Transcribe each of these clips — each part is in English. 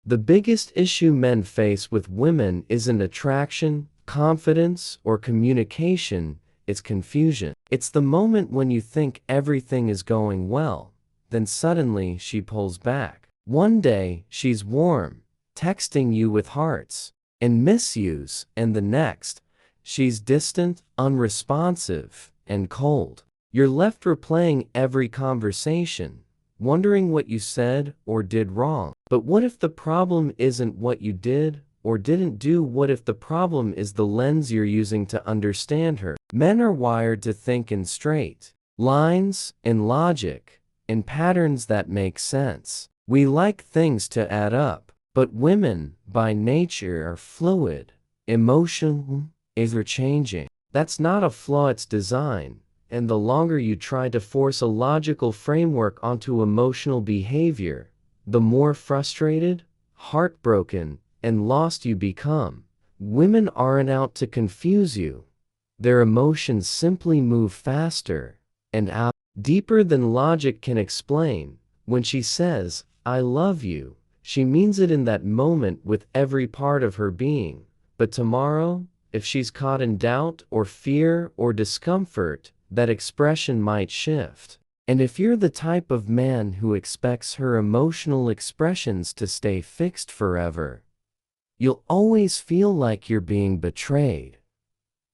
The biggest issue men face with women isn't attraction, confidence, or communication, it's confusion. It's the moment when you think everything is going well, then suddenly she pulls back. One day, she's warm, texting you with hearts and miss yous, and the next, she's distant, unresponsive, and cold. You're left replaying every conversation, wondering what you said or did wrong. But what if the problem isn't what you did or didn't do? What if the problem is the lens you're using to understand her? Men are wired to think in straight lines, in logic, in patterns that make sense. We like things to add up, but women, by nature, are fluid, emotional, ever-changing. That's not a flaw, it's design. And the longer you try to force a logical framework onto emotional behavior, the more frustrated, heartbroken, and lost you become. Women aren't out to confuse you. Their emotions simply move faster and out deeper than logic can explain. When she says, "I love you," she means it in that moment with every part of her being. But tomorrow, if she's caught in doubt or fear or discomfort, that expression might shift. And if you're the type of man who expects her emotional expressions to stay fixed forever, you'll always feel like you're being betrayed.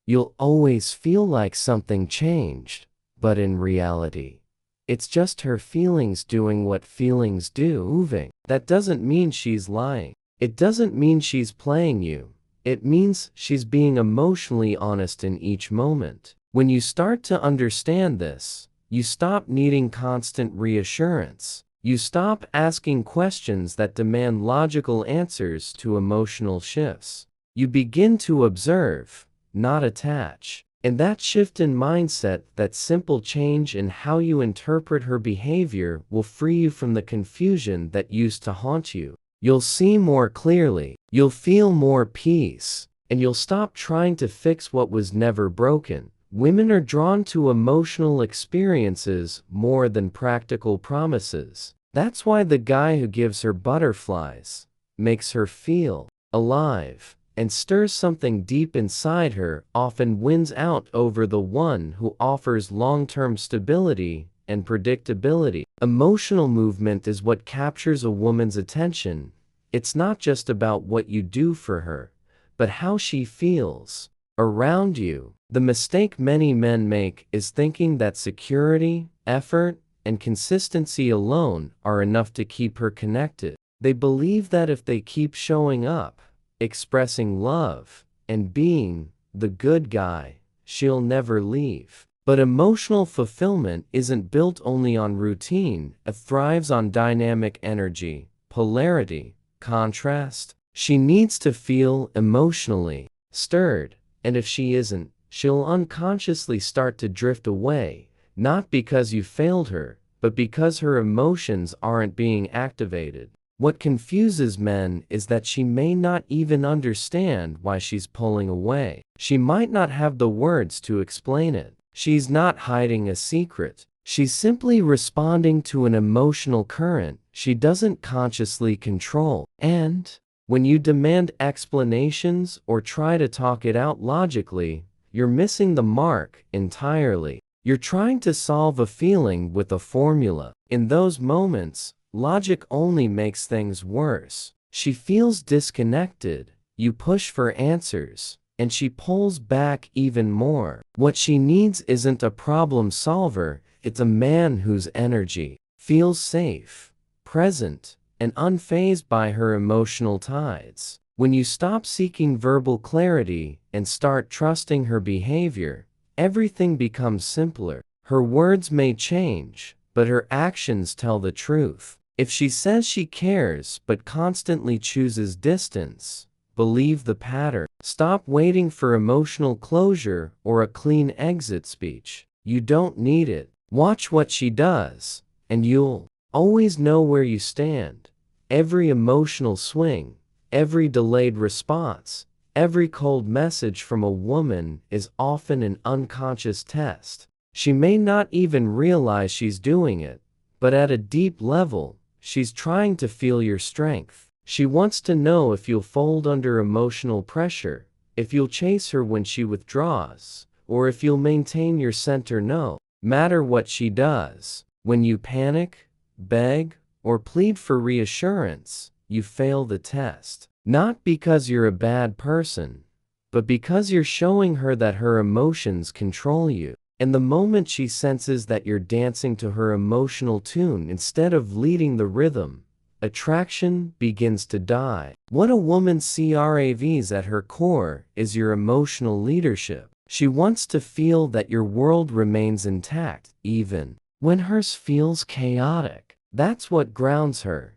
You'll always feel like something changed, but in reality, it's just her feelings doing what feelings do, moving. That doesn't mean she's lying. It doesn't mean she's playing you. It means she's being emotionally honest in each moment. When you start to understand this, you stop needing constant reassurance. You stop asking questions that demand logical answers to emotional shifts. You begin to observe, not attach. And that shift in mindset, that simple change in how you interpret her behavior, will free you from the confusion that used to haunt you. You'll see more clearly, you'll feel more peace, and you'll stop trying to fix what was never broken. Women are drawn to emotional experiences more than practical promises. That's why the guy who gives her butterflies, makes her feel alive, and stirs something deep inside her often wins out over the one who offers long-term stability and predictability. Emotional movement is what captures a woman's attention. It's not just about what you do for her, but how she feels around you. The mistake many men make is thinking that security, effort, and consistency alone are enough to keep her connected. They believe that if they keep showing up, expressing love, and being the good guy, she'll never leave. But emotional fulfillment isn't built only on routine. It thrives on dynamic energy, polarity, contrast. She needs to feel emotionally stirred, and if she isn't, she'll unconsciously start to drift away, not because you failed her, but because her emotions aren't being activated. What confuses men is that she may not even understand why she's pulling away. She might not have the words to explain it. She's not hiding a secret. She's simply responding to an emotional current she doesn't consciously control. And when you demand explanations or try to talk it out logically, you're missing the mark entirely. You're trying to solve a feeling with a formula. In those moments, logic only makes things worse. She feels disconnected. You push for answers, and she pulls back even more. What she needs isn't a problem solver, it's a man whose energy feels safe, present, and unfazed by her emotional tides. When you stop seeking verbal clarity and start trusting her behavior, everything becomes simpler. Her words may change, but her actions tell the truth. If she says she cares but constantly chooses distance, believe the pattern. Stop waiting for emotional closure or a clean exit speech. You don't need it. Watch what she does, and you'll always know where you stand. Every emotional swing, every delayed response, every cold message from a woman is often an unconscious test. She may not even realize she's doing it, but at a deep level, she's trying to feel your strength. She wants to know if you'll fold under emotional pressure, if you'll chase her when she withdraws, or if you'll maintain your center no matter what she does. When you panic, beg, or plead for reassurance, you fail the test. Not because you're a bad person, but because you're showing her that her emotions control you. And the moment she senses that you're dancing to her emotional tune instead of leading the rhythm, attraction begins to die. What a woman craves at her core is your emotional leadership. She wants to feel that your world remains intact, even when hers feels chaotic. That's what grounds her,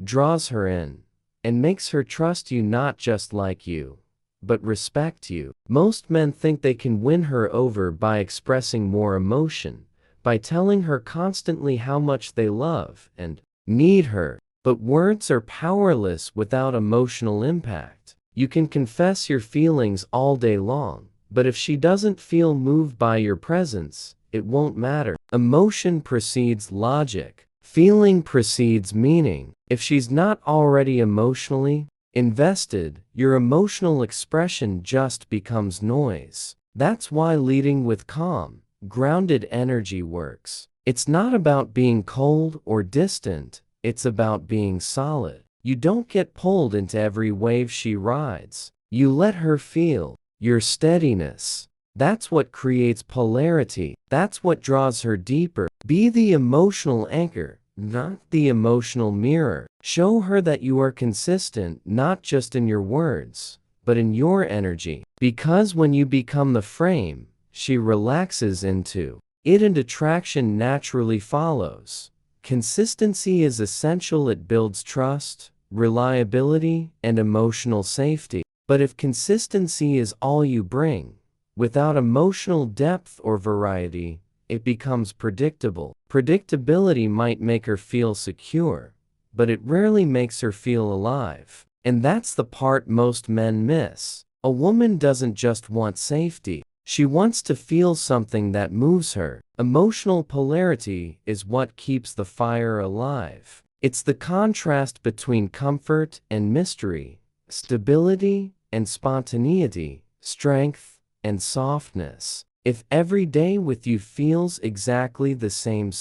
draws her in, and makes her trust you, not just like you, but respect you. Most men think they can win her over by expressing more emotion, by telling her constantly how much they love and need her. But words are powerless without emotional impact. You can confess your feelings all day long, but if she doesn't feel moved by your presence, it won't matter. Emotion precedes logic. Feeling precedes meaning. If she's not already emotionally invested, your emotional expression just becomes noise. That's why leading with calm, grounded energy works. It's not about being cold or distant, it's about being solid. You don't get pulled into every wave she rides. You let her feel your steadiness. That's what creates polarity. That's what draws her deeper. Be the emotional anchor, not the emotional mirror. Show her that you are consistent, not just in your words, but in your energy. Because when you become the frame, she relaxes into it and attraction naturally follows. Consistency is essential. It builds trust, reliability, and emotional safety. But if consistency is all you bring, without emotional depth or variety, it becomes predictable. Predictability might make her feel secure, but it rarely makes her feel alive. And that's the part most men miss. A woman doesn't just want safety. She wants to feel something that moves her. Emotional polarity is what keeps the fire alive. It's the contrast between comfort and mystery, stability and spontaneity, strength and softness. If every day with you feels exactly the same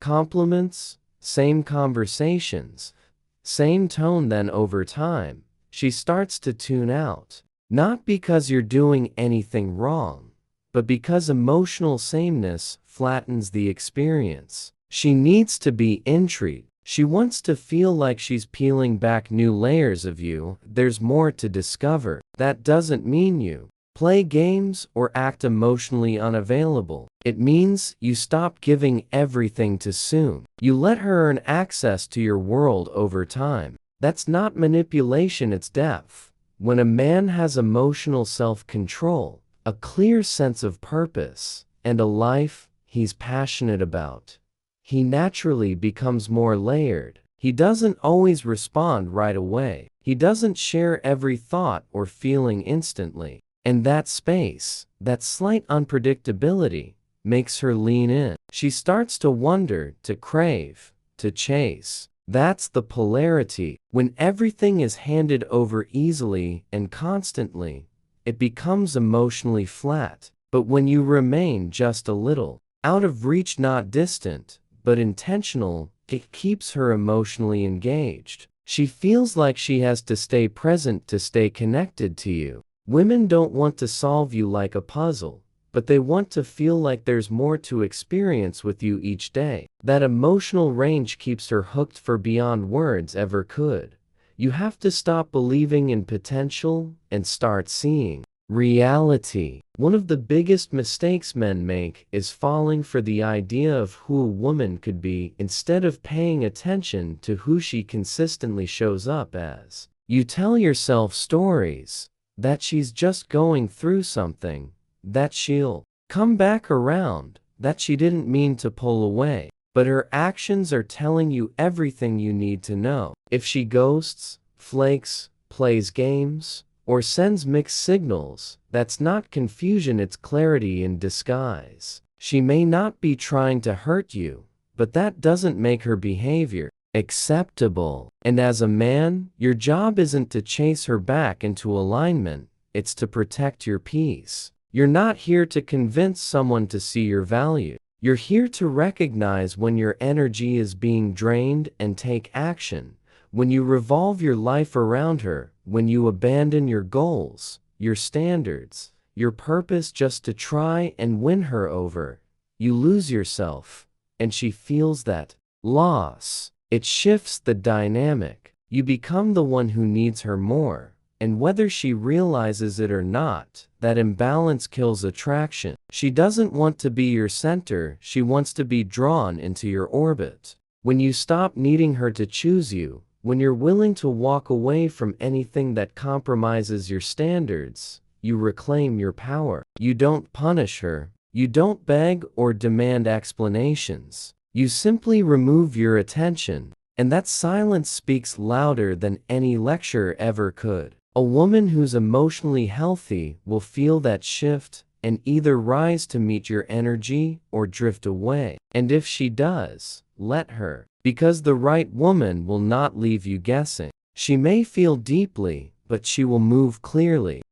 compliments, same conversations, same tone, then over time, she starts to tune out. Not because you're doing anything wrong, but because emotional sameness flattens the experience. She needs to be intrigued. She wants to feel like she's peeling back new layers of you. There's more to discover. That doesn't mean you play games or act emotionally unavailable. It means you stop giving everything too soon. You let her earn access to your world over time. That's not manipulation, it's depth. When a man has emotional self-control, a clear sense of purpose, and a life he's passionate about, he naturally becomes more layered. He doesn't always respond right away. He doesn't share every thought or feeling instantly. And that space, that slight unpredictability, makes her lean in. She starts to wonder, to crave, to chase. That's the polarity. When everything is handed over easily and constantly, it becomes emotionally flat. But when you remain just a little out of reach, not distant, but intentional, it keeps her emotionally engaged. She feels like she has to stay present to stay connected to you. Women don't want to solve you like a puzzle, but they want to feel like there's more to experience with you each day. That emotional range keeps her hooked for beyond words ever could. You have to stop believing in potential and start seeing reality. One of the biggest mistakes men make is falling for the idea of who a woman could be instead of paying attention to who she consistently shows up as. You tell yourself stories that she's just going through something, that she'll come back around, that she didn't mean to pull away. But her actions are telling you everything you need to know. If she ghosts, flakes, plays games, or sends mixed signals, that's not confusion, it's clarity in disguise. She may not be trying to hurt you, but that doesn't make her behavior acceptable. And as a man, your job isn't to chase her back into alignment, it's to protect your peace. You're not here to convince someone to see your value. You're here to recognize when your energy is being drained and take action. When you revolve your life around her, when you abandon your goals, your standards, your purpose just to try and win her over, you lose yourself, and she feels that loss. It shifts the dynamic. You become the one who needs her more. And whether she realizes it or not, that imbalance kills attraction. She doesn't want to be your center, she wants to be drawn into your orbit. When you stop needing her to choose you, when you're willing to walk away from anything that compromises your standards, you reclaim your power. You don't punish her, you don't beg or demand explanations. You simply remove your attention, and that silence speaks louder than any lecture ever could. A woman who's emotionally healthy will feel that shift and either rise to meet your energy or drift away. And if she does, let her. Because the right woman will not leave you guessing. She may feel deeply, but she will move clearly.